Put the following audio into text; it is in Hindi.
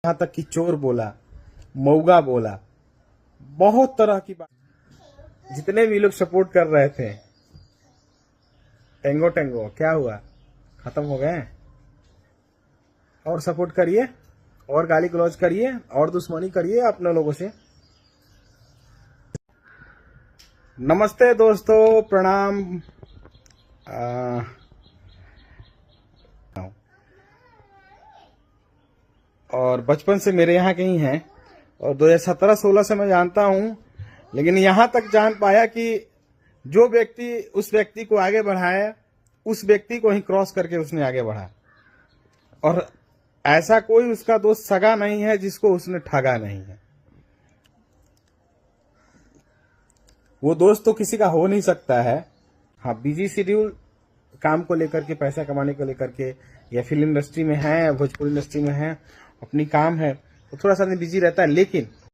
यहाँ तक कि चोर बोला, मऊगा बोला, बहुत तरह की बात। जितने भी लोग सपोर्ट कर रहे थे, टेंगो टेंगो क्या हुआ, खत्म हो गए। और सपोर्ट करिए, और गाली गलौज करिए, और दुश्मनी करिए अपने लोगों से। नमस्ते दोस्तों, प्रणाम। और बचपन से मेरे यहाँ के ही हैं, और 2017-16 से मैं जानता हूँ, लेकिन यहाँ तक जान पाया कि जो व्यक्ति उस व्यक्ति को आगे बढ़ाया, उस व्यक्ति को ही क्रॉस करके उसने आगे बढ़ा। और ऐसा कोई उसका दोस्त सगा नहीं है जिसको उसने ठगा नहीं है। वो दोस्त तो किसी का हो नहीं सकता है। हाँ, बिजी शेड्यूल, काम को लेकर के, पैसा कमाने को लेकर के, या फिल्म इंडस्ट्री में है, भोजपुरी इंडस्ट्री में है, अपनी काम है, तो थोड़ा सा बिजी रहता है। लेकिन